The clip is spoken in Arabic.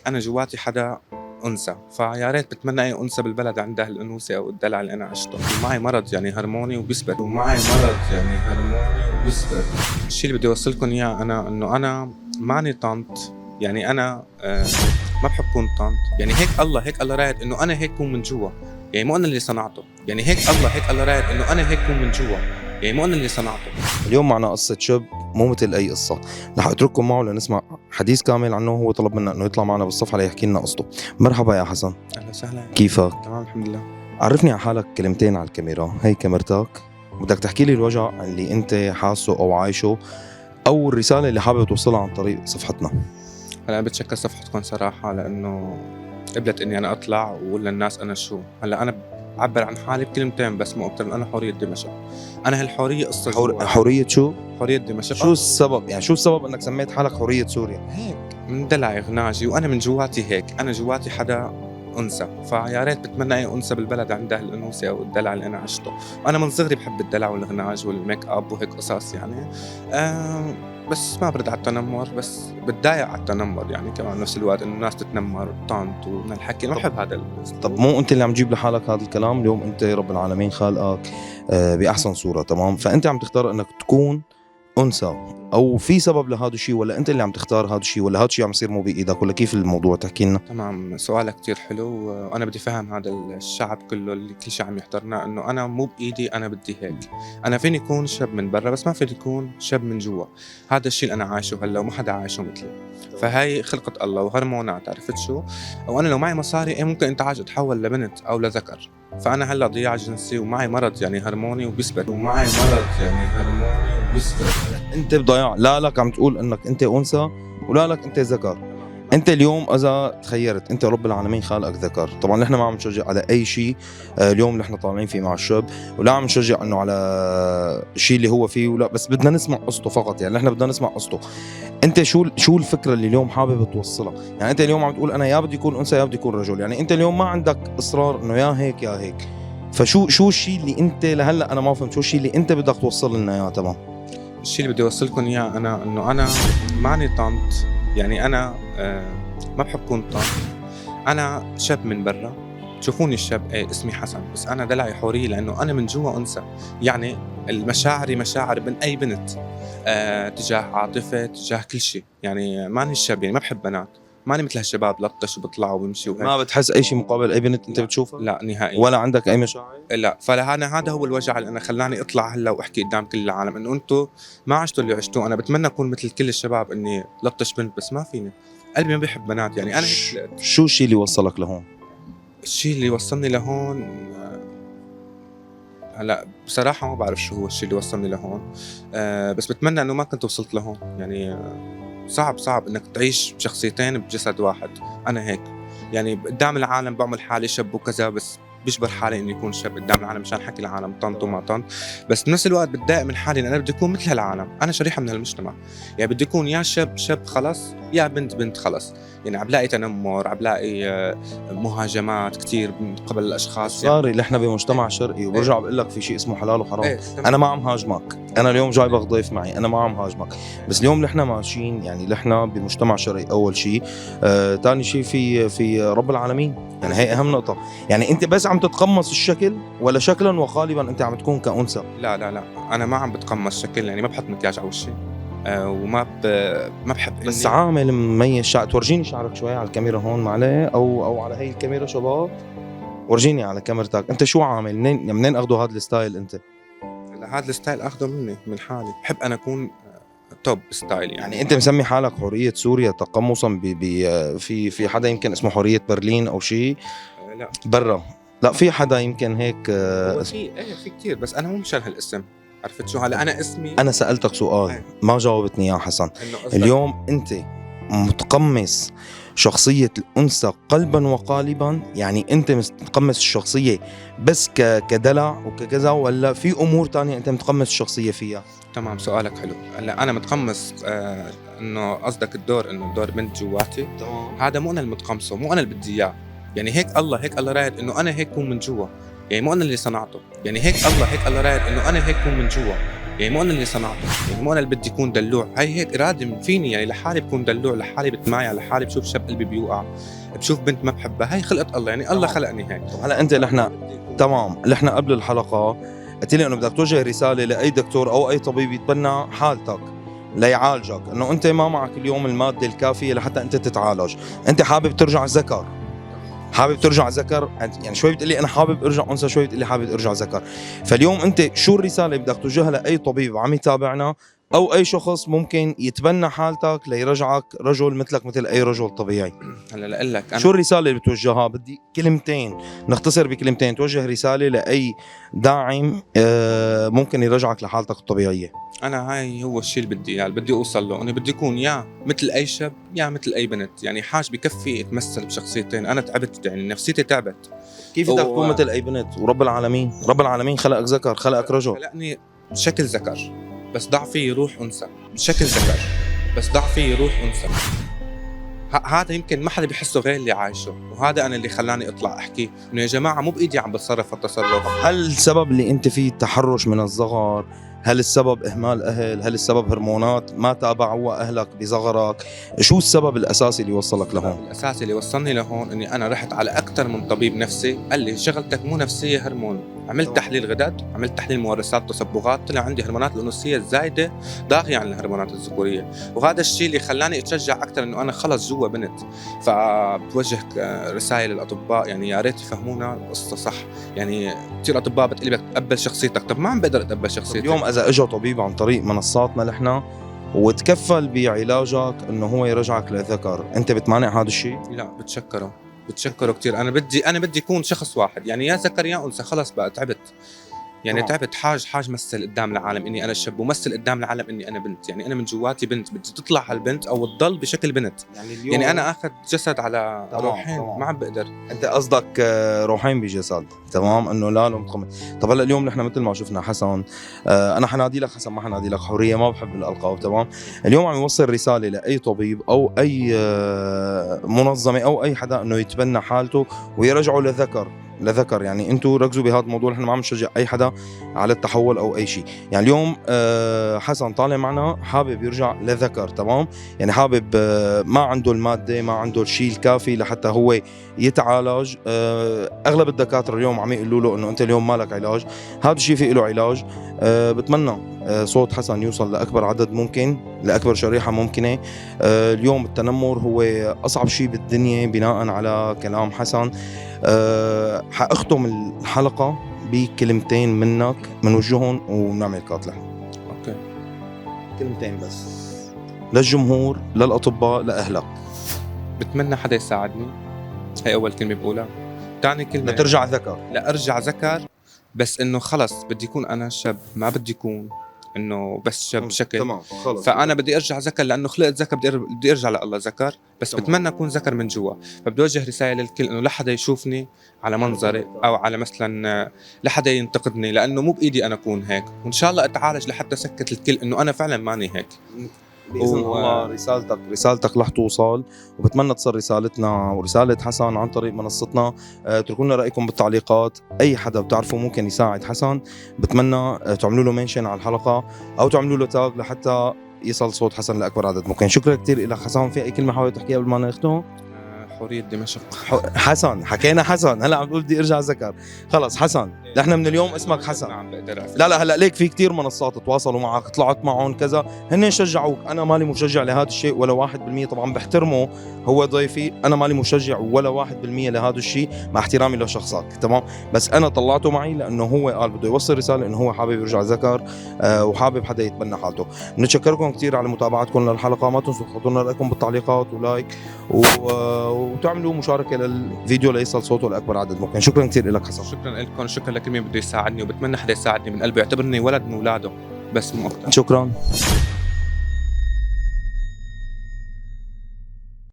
انا جواتي حدا انثى، فيا ريت بتمنى اي انثى بالبلد عندها الانوثه او الدلع اللي انا عشته. ومعي مرض يعني هرموني وبيثبت، الشيء اللي بدي اوصلكم اياه انا انه انا ماني طنط. يعني انا ما بحب كون طنط. يعني هيك الله رايد انه انا هيك كون من جوا، يعني مو انا اللي صنعته. يعني هيك الله رايد انه انا هيك كون من جوا، يعني مو انا اللي صنعته. اليوم معنا قصة شاب مو مثل أي قصة، رح أترككم معه لنسمع حديث كامل عنه. هو طلب منا إنه يطلع معنا بالصفحة ليحكي لنا قصته. مرحبا يا حسن. اهلا وسهلا. كيفك؟ تمام الحمد لله. عرفني على حالك كلمتين على الكاميرا. هي كاميرتك، بدك تحكي لي الوجع اللي أنت حاسه أو عايشه، أو الرسالة اللي حابب توصلها عن طريق صفحتنا. هلا انا بتشكر صفحتكم صراحه لانه قبلت اني انا اطلع واقول للناس انا شو. هلا انا بعبر عن حالي بكلمتين بس مو اكثر. انا حوريه دمشق. انا هالحوريه قصه جوا. حورية شو؟ حوريه دمشق. شو السبب؟ يعني شو السبب إنك سميت حالك حورية سوريا؟ هيك من دلعي غناجي، وانا من جواتي هيك. انا جواتي حدا انثى، فيا ريت بتمنى اي انثى بالبلد عندها الانوثه او الدلع اللي انا عشته. وانا من صغري بحب الدلع والغناج والميك اب وهيك قصص يعني. بس ما برد على التنمر، بس بتضايق على التنمر يعني كمان نفس الوقت انه الناس تتنمر طنط ومن الحكي. ما بحب هذا طب مو انت اللي عم تجيب لحالك هذا الكلام؟ اليوم انت رب العالمين خالقك باحسن صوره، تمام؟ فانت عم تختار انك تكون انثى، او في سبب لهذا الشيء، ولا انت اللي عم تختار هذا الشيء، ولا هذا الشيء عم يصير مو بايدك، ولا كيف الموضوع؟ تحكي لنا. تمام. سؤالك كتير حلو، وانا بدي فهم هذا الشعب كله اللي كل شيء عم يحضرنا انه انا مو بايدي، انا بدي هيك. انا فيني اكون شاب من برا بس ما فيني اكون شاب من جوا. هذا الشيء اللي انا عايشه هلا وما حدا عايشه مثلي. فهي خلقة الله وهرمونات، عرفت شو؟ وانا لو معي مصاري ممكن انت عايز اتحول لبنت او لذكر. فانا هلا ضياع جنسي ومعي مرض يعني هرموني وبيثبت. انت بضياع، لا لك عم تقول انك انت انثى ولا لك انت ذكر. انت اليوم اذا تخيرت، انت رب العالمين خالقك ذكر. طبعا نحن ما عم نشجع على اي شيء اليوم اللي احنا طالعين فيه مع الشاب، ولا عم نشجع انه على الشيء اللي هو فيه، ولا بس بدنا نسمع قصته فقط. يعني نحن بدنا نسمع قصته. انت شو الفكره اللي اليوم حابب توصلها؟ يعني انت اليوم عم تقول انا يا بدي يكون انثى يا بدي يكون رجل. يعني انت اليوم ما عندك اصرار انه يا هيك يا هيك. فشو الشيء اللي انت لهلا انا ما فهمت شو الشيء اللي انت بدك توصل لنا اياه؟ تمام. الشيء اللي بدي اوصلكم اياه انا انه انا ماني طنط. يعني انا ما بحب كون طنط. انا شاب من برا. تشوفوني الشاب اسمي حسن، بس انا دلعي حوريه لانه انا من جوا انثى. يعني المشاعري مشاعر من اي بنت، تجاه عاطفه تجاه كل شيء. يعني ماني الشاب، يعني ما بحب بنات. ماني مثل هالشباب لطش وبيطلعوا وبيمشي وهيك. ما بتحس اي شيء مقابل اي بنت انت بتشوفها؟ لا نهائيا. ولا عندك اي مشاعر؟ لا. فانا هذا هو الوجع اللي انا خلاني اطلع هلا واحكي قدام كل العالم انه انتم ما عشتوا اللي عشتوه. انا بتمنى اكون مثل كل الشباب اني لطش بنت، بس ما فيني. قلبي ما بيحب بنات. يعني انا هيك. شو الشيء اللي وصلك لهون؟ الشيء اللي وصلني لهون، هلا بصراحة ما بعرف شو هو الشيء اللي وصلني لهون. بس بتمنى انه ما كنت وصلت لهون. يعني صعب انك تعيش بشخصيتين بجسد واحد. انا هيك يعني قدام العالم بعمل حالي شاب وكذا، بس بيجبر حالي اني اكون شاب قدام العالم مشان حكي العالم طنط وما طنط. بس بنفس الوقت بتضايق من حالي لان انا بدي اكون مثل هالعالم. انا شريحة من هالمجتمع. يعني بدي اكون يا شاب خلص يا بنت خلص. يعني عم بلاقي تنمر، عم بلاقي مهاجمات كتير من قبل الاشخاص. صار اللي احنا بمجتمع شرقي، وبرجع بقول لك في شيء اسمه حلال وحرام. تمام. انا ما عم هاجمك، انا اليوم جايبك ضيف معي، انا ما عم هاجمك. بس اليوم نحن ماشيين، يعني نحن بمجتمع شرقي اول شيء. ثاني شيء في رب العالمين. يعني هي اهم نقطة. يعني انت بس عم تتقمص الشكل، ولا شكلا وقالبا انت عم تكون كأنثى؟ لا انا ما عم بتقمص شكل. يعني ما بحط مكياج على وشي. ما بحب بس إني عامل مميز شعر. تورجيني شعرك شوي على الكاميرا هون معليه، او على هي الكاميرا شباب. ورجيني على كاميرتك انت شو عامل. منين اخذوا هذا الستايل انت؟ هذا الستايل اخذه مني من حالي. بحب انا اكون توب ستايل. يعني انت مسمي حالك حورية سوريا تقمصا في حدا يمكن اسمه حورية برلين او شيء لا برا؟ لا في حدا يمكن هيك هو في كتير، بس انا مو مشان هالاسم. عرفت شو؟ هلا انا اسمي. انا سألتك سؤال ما جاوبتني اياه حسن. إنه اليوم انت متقمص شخصية الأنثى قلبا وقالبا؟ يعني أنت متقمص الشخصية بس كدلع وككذا، ولا في أمور تانية أنت متقمص الشخصية فيها؟ تمام. سؤالك حلو. هلا انا متقمص انه قصدك الدور، انه الدور بنت جواتي. هذا مو انا المتقمصه، مو انا اللي بدي اياه. يعني هيك الله رايد انه انا هيك كون من جوا. يعني مو انا اللي صنعته، يعني هيك الله رايد انه انا هيك كون من جوا، يعني مو انا اللي صنعته، يعني مو انا اللي بدي اكون دلوع، هي هيك اراده فيني، يعني لحالي بكون دلوع، لحالي بتمايع، لحالي بشوف شاب قلبي بيوقع، بشوف بنت ما بحبها، هي خلقت الله، يعني الله خلقني هيك. طب هلا انت اللي احنا تمام اللي احنا قبل الحلقه قلت لي انه بدك توجه رساله لاي دكتور او اي طبيب يتبنى حالتك ليعالجك، انه انت ما معك اليوم الماده الكافيه لحتى انت تتعالج، انت حابب ترجع ذكر، حابب ترجع ذكر، يعني شوي بتقلي انا حابب ارجع انثى، شوي بتقلي حابب ارجع ذكر. فاليوم انت شو الرساله اللي بدك توجهها لاي طبيب عم يتابعنا او اي شخص ممكن يتبنى حالتك ليرجعك رجل مثلك مثل اي رجل طبيعي؟ هلا لاقول لك انا شو الرساله اللي بتوجهها؟ بدي كلمتين، نختصر بكلمتين، توجه رساله لاي داعم ممكن يرجعك لحالتك الطبيعيه. انا هاي هو الشيء اللي بدي اياه، اللي بدي اوصل له، انا بدي اكون يا مثل اي شاب يا مثل اي بنت، يعني حاج بكفي اتمثل بشخصيتين، انا تعبت، يعني نفسيتي تعبت. كيف بدك تكون مثل اي بنت ورب العالمين، رب العالمين خلقك ذكر، خلقك رجل، خلقني بشكل ذكر بس ضعفي روح انثى، بشكل ذكر بس ضعفي روح انثى. هذا يمكن ما حدا بيحسه غير اللي عايشه، وهذا انا اللي خلاني اطلع احكي انه يا جماعه مو بايدي عم بتصرف التصرف. هل السبب اللي انت فيه التحرش من الصغر؟ هل السبب اهمال اهل؟ هل السبب هرمونات ما تابعوها اهلك بصغرك؟ شو السبب الاساسي اللي وصلك لهون؟ الاساسي اللي وصلني لهون اني انا رحت على اكثر من طبيب نفسي، قال لي شغلتك مو نفسيه، هرمون. عملت تحليل غدد، عملت تحليل مورثات تصبغات، طلع عندي هرمونات الانوثيه الزايده ضاغيه عن الهرمونات الذكوريه، وهذا الشيء اللي خلاني اتشجع اكثر انه انا خلص جوا بنت. فبتوجه رسائل للاطباء، يعني يا ريت يفهمونا القصه صح، يعني كثير اطباء بتقلي بدك تقبل شخصيتك، طب ما عم بقدر اتقبل شخصيتك. اليوم اذا اجى طبيب عن طريق منصاتنا نحن وتكفل بعلاجك انه هو يرجعك لذكر، انت بتمانع هذا الشيء؟ لا بتشكره كثير. انا بدي اكون شخص واحد، يعني يا ذكر يا انثى، خلص بقى تعبت، يعني تعبت. حاج مثل قدام العالم اني انا شاب، ومثل قدام العالم اني انا بنت، يعني انا من جواتي بنت، بدي تطلع هالبنت او تضل بشكل بنت. يعني انا اخذ جسد على روحين، ما عم بقدر. انت قصدك روحين بجسد، تمام، انه لا متقمن. طب هلا اليوم نحن مثل ما شفنا حسن، انا حنادي لك حسن، ما حنادي لك حوريه، ما بحب الالقاب، تمام. اليوم عم يوصل رساله لاي طبيب او اي منظمه او اي حدا انه يتبنى حالته ويرجعه لذكر. يعني انتم ركزوا بهذا الموضوع، نحن ما عم نشجع اي حدا على التحول او اي شيء. يعني اليوم حسن طالع معنا حابب يرجع لذكر، تمام، يعني حابب ما عنده الماده، ما عنده الشيء الكافي لحتى هو يتعالج. اغلب الدكاتره اليوم عم يقولوا له انه انت اليوم مالك علاج، هذا الشيء في له علاج. بتمنى صوت حسن يوصل لاكبر عدد ممكن، لاكبر شريحه ممكنه. اليوم التنمر هو اصعب شيء بالدنيا بناء على كلام حسن. حاختم الحلقه بكلمتين منك بنوجههم ونعمل كات لحن. اوكي، كلمتين بس للجمهور، للاطباء، لاهلك. بتمنى حدا يساعدني، هي اول كلمه بقولها. ثاني كلمه لترجع ذكر، لا ارجع ذكر، بس انه خلص بدي يكون انا شاب، ما بدي يكون انه بس شاب بشكل. تمام خلص. فانا بدي ارجع ذكر لانه خلقت ذكر، بدي ارجع لله ذكر، بس تمام. بتمنى اكون ذكر من جوا. فبدي اوجه رساله للكل انه لا حدا يشوفني على منظري او على مثلا لا حدا ينتقدني، لانه مو بايدي انا اكون هيك، وان شاء الله اتعالج لحتى سكت الكل انه انا فعلا ماني هيك. بإذن الله رسالتك رح توصل، وبتمنى تصل رسالتنا ورسالة حسن عن طريق منصتنا. اتركوا لنا رأيكم بالتعليقات. أي حدا بتعرفوا ممكن يساعد حسن بتمنى تعملوا له منشن على الحلقة أو تعملوا له تاج لحتى يصل صوت حسن لأكبر عدد ممكن. شكرا كتير لك حسن. في أي كلمة حاولت تحكيها قبل ما نختم؟ حورية دمشق. حسن حكينا حسن، هلا عم تقول بدي ارجع ذكر. خلص حسن، نحن من اليوم اسمك حسن. لا هلا ليك في كتير منصات تواصلوا معك، طلعت معهم كذا، هن شجعوك. انا مالي مشجع لهذا الشيء ولا 1%. طبعا بحترمه، هو ضيفي، انا مالي مشجع ولا 1% لهذا الشيء، مع احترامي لشخصك، تمام. بس انا طلعته معي لانه هو قال بده يوصل رساله انه هو حابب يرجع ذكر، وحابب حدا يتبنى حالته. بنتشكركم كتير على متابعتكم للحلقه. ما تنسوا تحطوا لنا رايكم بالتعليقات ولايك وتعملوا مشاركه للفيديو ليصل صوته لاكبر عدد ممكن. شكرا كثير لك حسن. شكرا لكم، شكرا لكل مين بده يساعدني، وبتمنى حدا يساعدني من قلبي، يعتبرني ولد من اولاده بس مو اكثر. شكرا.